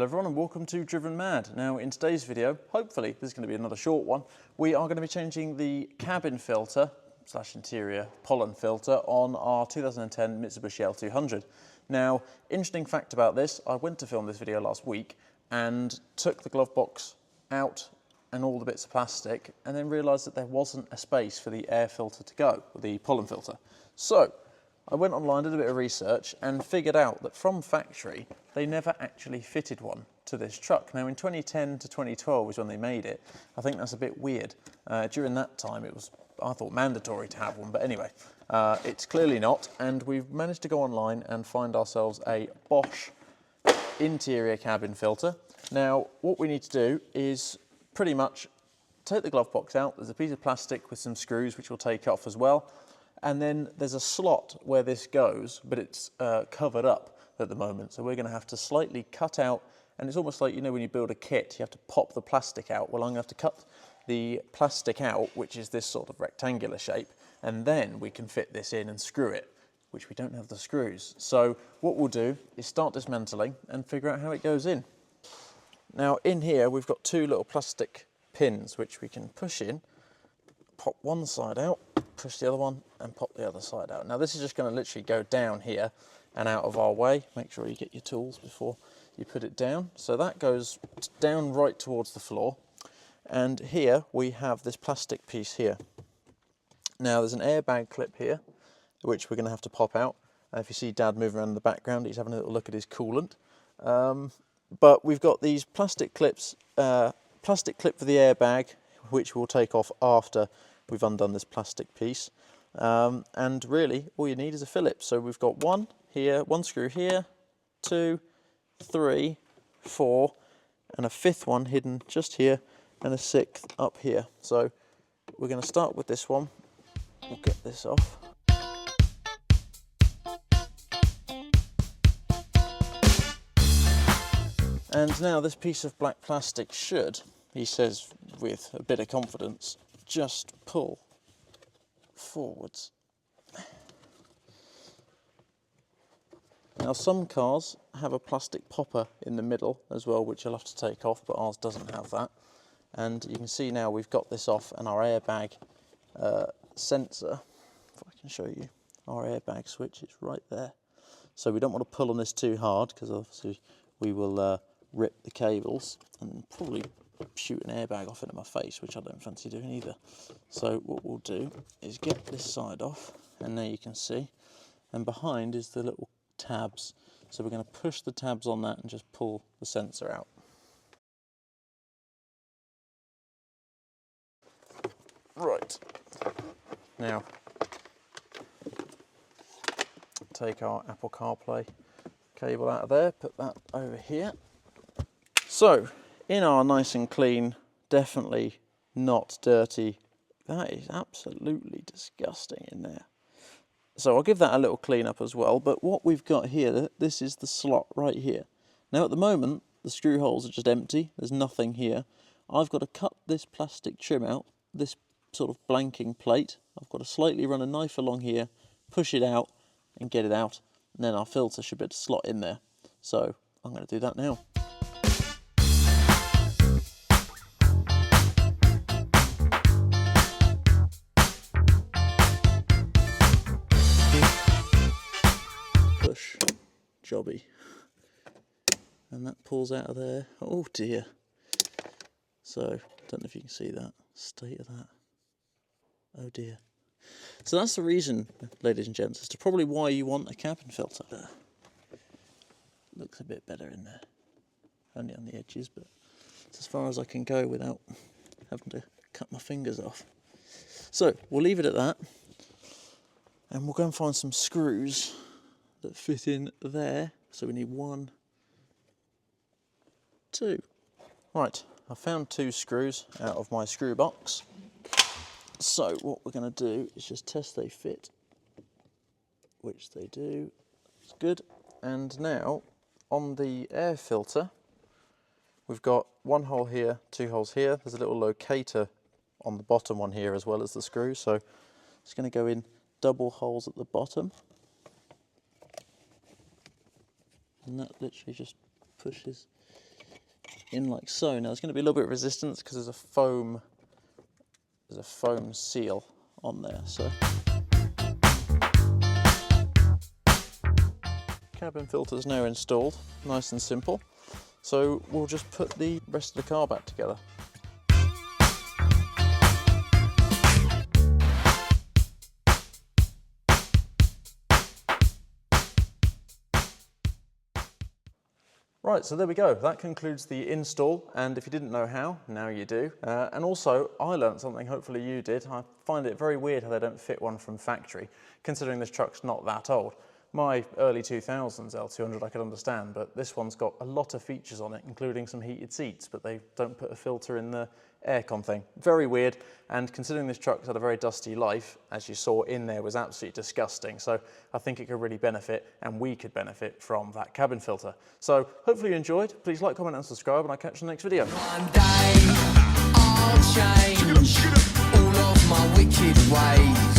everyone and welcome to Driven Mad. Now in today's video, hopefully this is going to be another short one, we are going to be changing the cabin filter / interior pollen filter on our 2010 Mitsubishi L200. Now, interesting fact about this, I went to film this video last week and took the glove box out and all the bits of plastic and then realised that there wasn't a space for the air filter to go, or the pollen filter. So I went online, did a bit of research and figured out that from factory, they never actually fitted one to this truck. Now in 2010 to 2012 was when they made it. I think that's a bit weird. During that time it was, I thought, mandatory to have one, but anyway, it's clearly not. And we've managed to go online and find ourselves a Bosch interior cabin filter. Now what we need to do is pretty much take the glove box out. There's a piece of plastic with some screws which we'll take off as well. And then there's a slot where this goes, but it's covered up at the moment. So we're going to have to slightly cut out, and it's almost like, you know, when you build a kit, you have to pop the plastic out. Well, I'm going to have to cut the plastic out, which is this sort of rectangular shape, and then we can fit this in and screw it, which we don't have the screws. So what we'll do is start dismantling and figure out how it goes in. Now in here, we've got two little plastic pins, which we can push in, pop one side out, push the other one and pop the other side out. Now this is just going to literally go down here and out of our way. Make sure you get your tools before you put it down. So that goes down right towards the floor. And here we have this plastic piece here. Now there's an airbag clip here, which we're going to have to pop out. If you see Dad moving around in the background, he's having a little look at his coolant. But we've got these plastic clips, plastic clip for the airbag, which we'll take off after we've undone this plastic piece. And really all you need is a Phillips. So we've got one here, one screw here, 2, 3, 4, and a fifth one hidden just here, and a sixth up here. So we're going to start with this one. We'll get this off. And now this piece of black plastic should, he says with a bit of confidence, just pull forwards. Now some cars have a plastic popper in the middle as well, which you'll have to take off, but ours doesn't have that. And you can see now we've got this off, and our airbag sensor, if I can show you, our airbag switch is right there. So we don't want to pull on this too hard, because obviously we will rip the cables and probably shoot an airbag off into my face, which I don't fancy doing either. So what we'll do is get this side off, and there you can see, and behind is the little tabs. So we're going to push the tabs on that and just pull the sensor out. Right, now take our Apple CarPlay cable out of there, put that over here. So in our nice and clean, definitely not dirty, that is absolutely disgusting in there. So I'll give that a little clean up as well, but what we've got here, this is the slot right here. Now at the moment, the screw holes are just empty, there's nothing here. I've got to cut this plastic trim out, this sort of blanking plate. I've got to slightly run a knife along here, push it out and get it out, and then our filter should be able to slot in there. So I'm going to do that now. Push, jobby, and that pulls out of there. Oh dear. So don't know if you can see that state of that. Oh dear. So that's the reason, ladies and gents, as to probably why you want a cabin filter. Looks a bit better in there, only on the edges, but it's as far as I can go without having to cut my fingers off. So we'll leave it at that, and we'll go and find some screws that fit in there. So we need 1, 2. Right, I found 2 screws out of my screw box. So what we're going to do is just test they fit, which they do. It's good. And now on the air filter, we've got 1 hole here, 2 holes here. There's a little locator on the bottom one here as well as the screw. So it's going to go in double holes at the bottom. And that literally just pushes in like so. Now there's going to be a little bit of resistance because there's a foam seal on there. So cabin filter is now installed, nice and simple. So we'll just put the rest of the car back together. Right, so there we go. That concludes the install, and if you didn't know how, now you do. And also, I learned something, hopefully you did. I find it very weird how they don't fit one from factory, considering this truck's not that old. My early 2000s L200 I could understand, but this one's got a lot of features on it, including some heated seats, but they don't put a filter in the aircon thing. Very weird, and considering this truck's had a very dusty life, as you saw in there, was absolutely disgusting. So I think it could really benefit, and we could benefit from that cabin filter. So hopefully you enjoyed. Please like, comment and subscribe, and I'll catch you in the next video. One day I'll change all of my wicked ways.